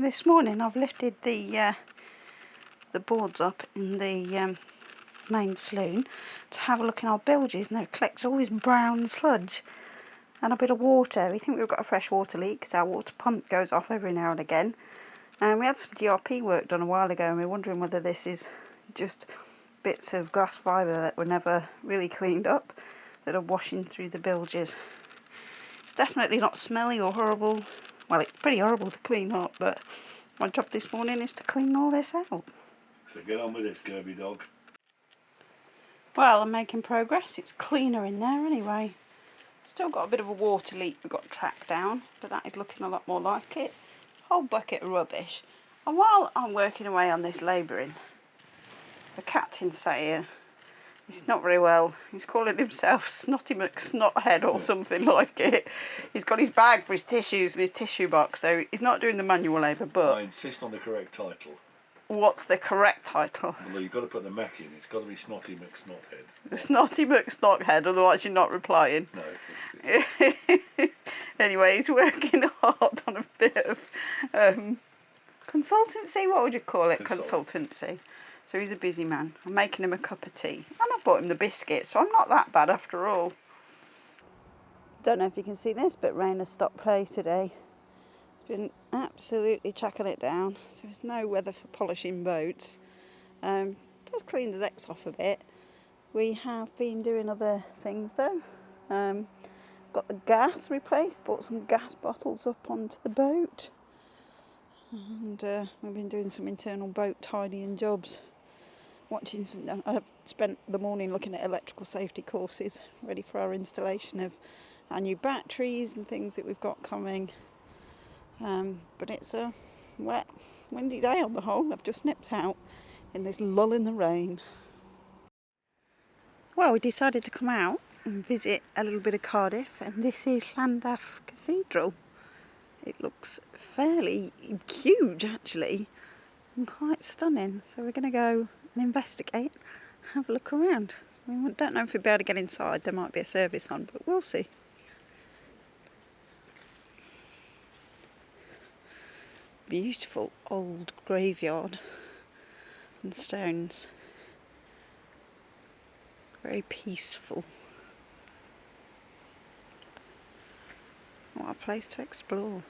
This morning I've lifted the boards up in the main saloon to have a look in our bilges, and they've collected all this brown sludge and a bit of water. We think we've got a fresh water leak because our water pump goes off every now and again. And we had some GRP work done a while ago, and we're wondering whether this is just bits of glass fibre that were never really cleaned up that are washing through the bilges. It's definitely not smelly or horrible. Well, it's pretty horrible to clean up, but my job this morning is to clean all this out. So get on with this, Kirby dog. Well, I'm making progress. It's cleaner in there anyway. Still got a bit of a water leak we've got to track down, but that is looking a lot more like it. Whole bucket of rubbish. And while I'm working away on this labouring, the captain's saying he's not very well. He's calling himself Snotty McSnothead or something like it. He's got his bag for his tissues and his tissue box, so he's not doing the manual labour, but... I insist on the correct title. What's the correct title? Well, you've got to put the Mac in. It's got to be Snotty McSnothead. The Snotty McSnothead, otherwise you're not replying. No. It's... Anyway, he's working hard on a bit of consultancy. What would you call it? Consultancy. So he's a busy man. I'm making him a cup of tea. And I bought him the biscuit, so I'm not that bad after all. Don't know if you can see this, but rain has stopped play today. It's been absolutely chucking it down. So there's no weather for polishing boats. It does clean the decks off a bit. We have been doing other things though. Got the gas replaced, bought some gas bottles up onto the boat. And we've been doing some internal boat tidying jobs. I've spent the morning looking at electrical safety courses, ready for our installation of our new batteries and things that we've got coming. But it's a wet, windy day on the whole. I've just nipped out in this lull in the rain. Well, we decided to come out and visit a little bit of Cardiff, and this is Llandaff Cathedral. It looks fairly huge actually, and quite stunning. So we're going to go and investigate, have a look around. We don't know if we'll be able to get inside. There might be a service on, but we'll see. Beautiful old graveyard and stones. Very peaceful. What a place to explore.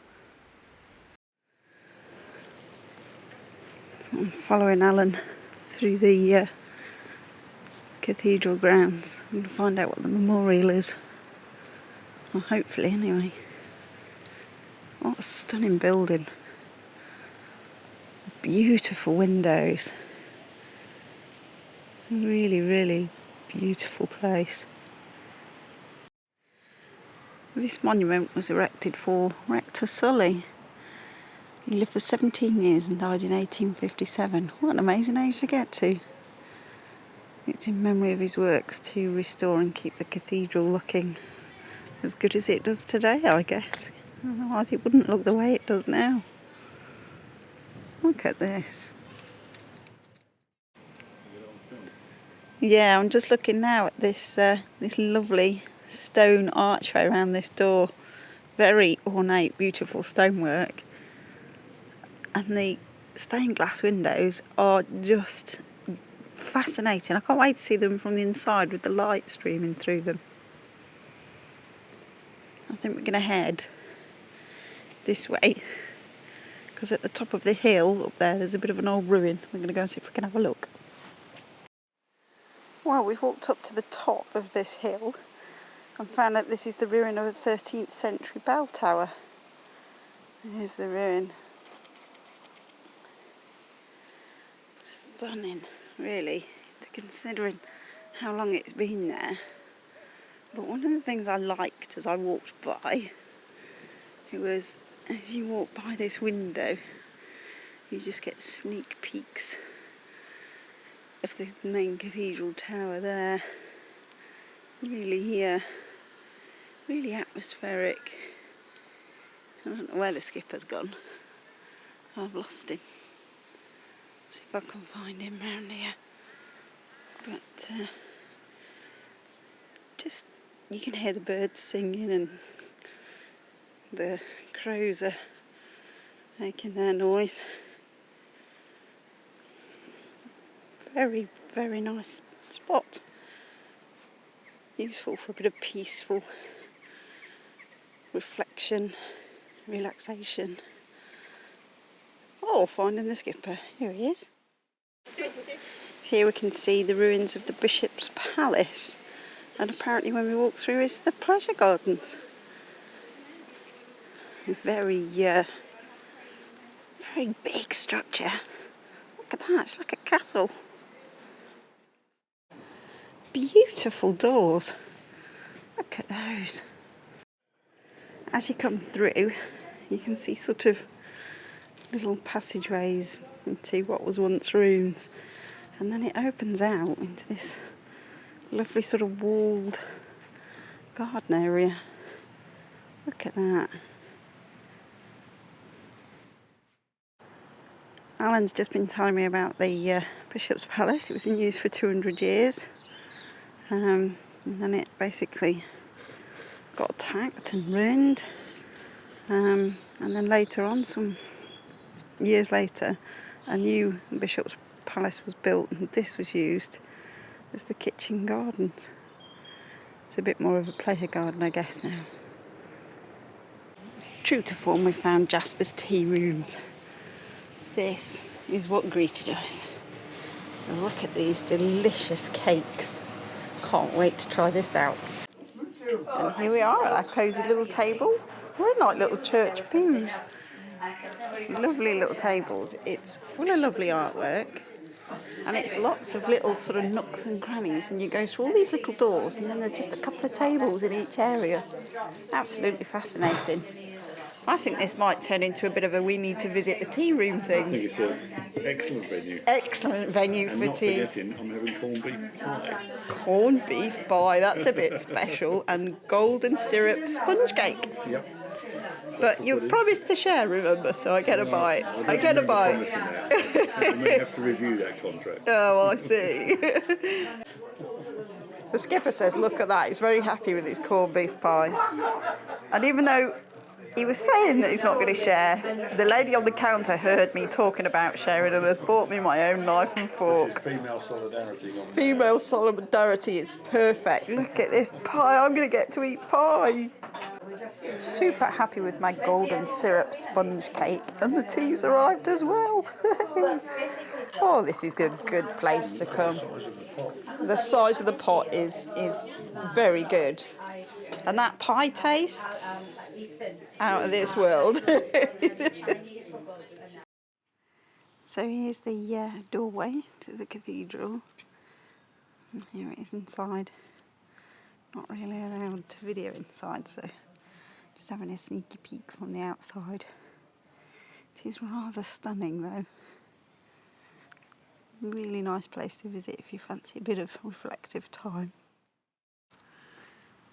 I'm following Alan through the cathedral grounds and find out what the memorial is. Well, hopefully anyway. What a stunning building. Beautiful windows. Really, really beautiful place. This monument was erected for Rector Sully. He lived for 17 years and died in 1857. What an amazing age to get to. It's in memory of his works to restore and keep the cathedral looking as good as it does today, I guess. Otherwise it wouldn't look the way it does now. Look at this. Yeah, I'm just looking now at this this lovely stone archway around this door. Very ornate, beautiful stonework. And the stained glass windows are just fascinating. I can't wait to see them from the inside with the light streaming through them. I think we're going to head this way, because at the top of the hill up there's a bit of an old ruin. We're going to go and see if we can have a look. Well, we've walked up to the top of this hill and found that this is the ruin of a 13th century bell tower. Here's the ruin. Stunning, really, considering how long it's been there. But one of the things I liked as I walked by, it was, as you walk by this window, you just get sneak peeks of the main cathedral tower there. Really, really atmospheric. I don't know where the skipper's gone. I've lost him. See if I can find him round here. But just, you can hear the birds singing and the crows are making their noise. Very, very nice spot. Useful for a bit of peaceful reflection, relaxation. Oh, finding the skipper. Here he is. Here we can see the ruins of the Bishop's Palace, and apparently when we walk through is the pleasure gardens. Very big structure. Look at that, it's like a castle. Beautiful doors. Look at those. As you come through, you can see sort of little passageways into what was once rooms, and then it opens out into this lovely sort of walled garden area. Look at that. Alan's just been telling me about the Bishop's Palace. It was in use for 200 years, and then it basically got attacked and ruined, and then later on, some years later, a new Bishop's Palace was built, and this was used as the kitchen gardens. It's a bit more of a pleasure garden, I guess, now. True to form, we found Jasper's tea rooms. This is what greeted us. Look at these delicious cakes. Can't wait to try this out. And here we are at our cosy little table. We're in like little church pews. Lovely little tables. It's full of lovely artwork, and it's lots of little sort of nooks and crannies, and you go through all these little doors, and then there's just a couple of tables in each area. Absolutely fascinating. I think this might turn into a bit of a we need to visit the tea room thing. I think it's an excellent venue. Excellent venue And for not tea. forgetting, I'm having corned beef pie. Corned beef pie, that's a bit special, and golden syrup sponge cake. Yep. But you've promised to share, remember, so I get a bite. I get a bite. I may have to review that contract. Oh, I see. The skipper says, look at that, he's very happy with his corned beef pie. And even though he was saying that he's not going to share, the lady on the counter heard me talking about sharing and has bought me my own knife and fork. Female solidarity. Female solidarity is perfect. Look at this pie, I'm going to get to eat pie. Super happy with my golden syrup sponge cake, and the tea's arrived as well. Oh, this is a good place to come. The size of the pot is very good, and that pie tastes out of this world. So here's the doorway to the cathedral. And here it is inside. Not really allowed to video inside, so just having a sneaky peek from the outside. It is rather stunning though. Really nice place to visit if you fancy a bit of reflective time.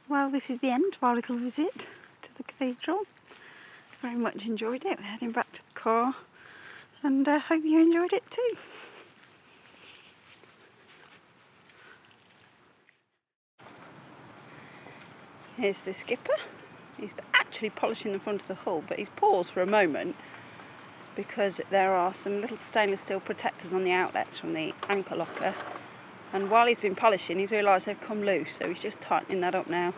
Well, this is the end of our little visit to the cathedral. Very much enjoyed it. We're heading back to the car, and hope you enjoyed it too. Here's the skipper. He's actually polishing the front of the hull, but he's paused for a moment because there are some little stainless steel protectors on the outlets from the anchor locker, and while he's been polishing he's realised they've come loose, so he's just tightening that up now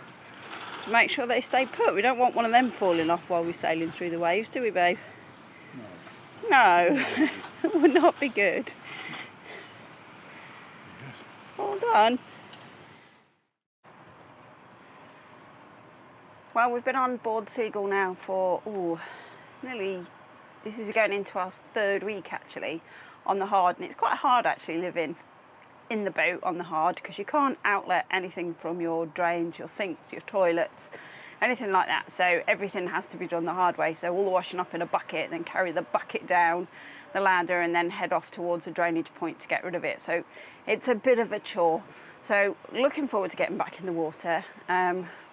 to make sure they stay put. We don't want one of them falling off while we're sailing through the waves, do we, babe? No. It would not be good. All done. Well, we've been on board Seagull now for this is going into our third week actually on the hard, and it's quite hard actually living in the boat on the hard because you can't outlet anything from your drains, your sinks, your toilets, anything like that. So everything has to be done the hard way. So all the washing up in a bucket, then carry the bucket down the ladder and then head off towards a drainage point to get rid of it. So it's a bit of a chore. So looking forward to getting back in the water.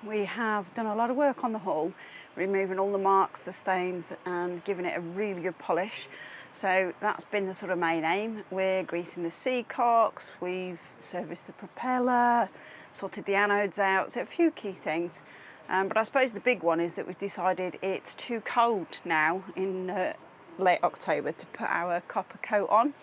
We have done a lot of work on the hull, removing all the marks, the stains, and giving it a really good polish. So that's been the sort of main aim. We're greasing the sea cocks, we've serviced the propeller, sorted the anodes out, so a few key things. But I suppose the big one is that we've decided it's too cold now in late October to put our copper coat on.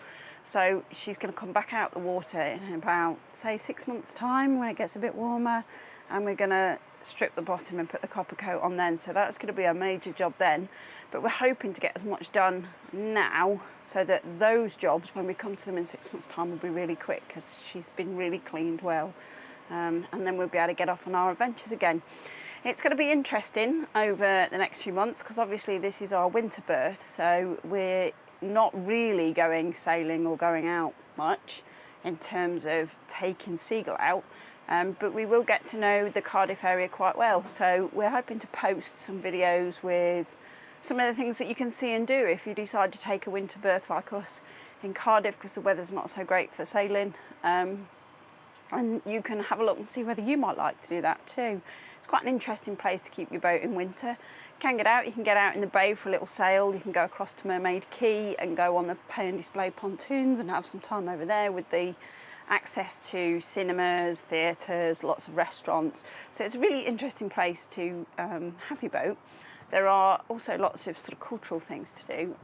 So she's going to come back out the water in about, say, 6 months' time when it gets a bit warmer, and we're going to strip the bottom and put the copper coat on then. So that's going to be a major job then, but we're hoping to get as much done now so that those jobs, when we come to them in 6 months' time, will be really quick, because she's been really cleaned well, and then we'll be able to get off on our adventures again. It's going to be interesting over the next few months, because obviously this is our winter berth, so we're not really going sailing or going out much in terms of taking Seagull out. But we will get to know the Cardiff area quite well, so we're hoping to post some videos with some of the things that you can see and do if you decide to take a winter berth like us in Cardiff, because the weather's not so great for sailing, and you can have a look and see whether you might like to do that too. It's quite an interesting place to keep your boat in winter. You can get out in the bay for a little sail. You can go across to Mermaid Quay and go on the pay and display pontoons and have some time over there with the access to cinemas, theatres, lots of restaurants. So it's a really interesting place to have your boat. There are also lots of sort of cultural things to do,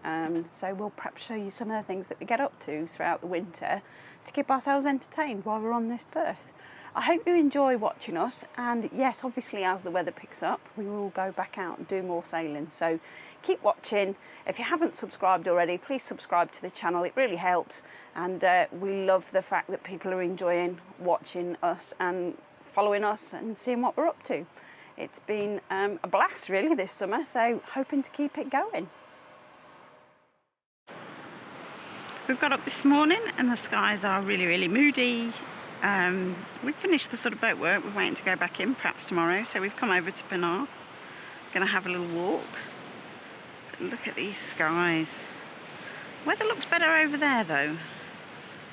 so we'll perhaps show you some of the things that we get up to throughout the winter to keep ourselves entertained while we're on this berth. I hope you enjoy watching us, and yes, obviously as the weather picks up we will go back out and do more sailing, so keep watching. If you haven't subscribed already, please subscribe to the channel, it really helps, and we love the fact that people are enjoying watching us and following us and seeing what we're up to. It's been a blast really this summer, so hoping to keep it going. We've got up this morning and the skies are really, really moody. We've finished the sort of boat work, we're waiting to go back in perhaps tomorrow, so we've come over to Penarth. Going to have a little walk. But look at these skies. Weather looks better over there though,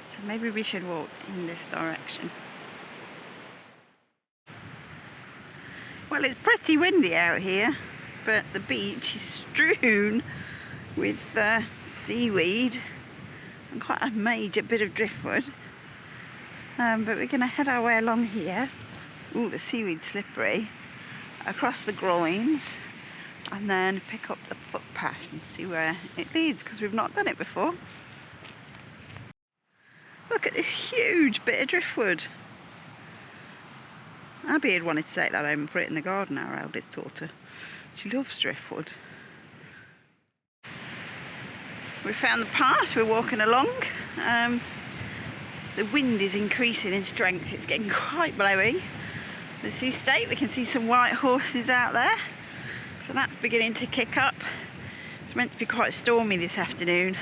so maybe we should walk in this direction. Well, it's pretty windy out here, but the beach is strewn with seaweed and quite a major bit of driftwood. But we're going to head our way along here. Ooh, the seaweed's slippery. Across the groins, and then pick up the footpath and see where it leads, because we've not done it before. Look at this huge bit of driftwood. Abby had wanted to take that home and put it in the garden, our eldest daughter. She loves driftwood. We found the path, we're walking along. The wind is increasing in strength, it's getting quite blowy. The sea state, we can see some white horses out there. So that's beginning to kick up. It's meant to be quite stormy this afternoon.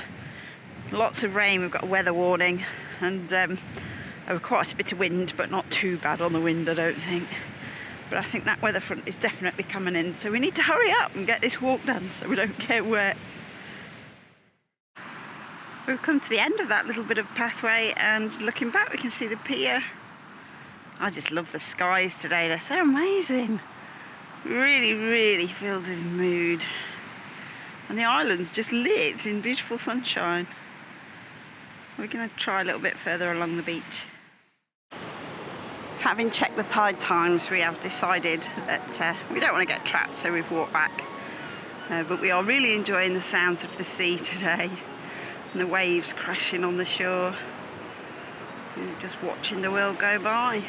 Lots of rain, we've got a weather warning, and quite a bit of wind, but not too bad on the wind, I don't think. But I think that weather front is definitely coming in, so we need to hurry up and get this walk done so we don't get wet. We've come to the end of that little bit of pathway, and looking back we can see the pier. I just love the skies today, they're so amazing. Really, really filled with mood. And the island's just lit in beautiful sunshine. We're going to try a little bit further along the beach. Having checked the tide times, we have decided that we don't want to get trapped, so we've walked back. But we are really enjoying the sounds of the sea today, and the waves crashing on the shore, and just watching the world go by.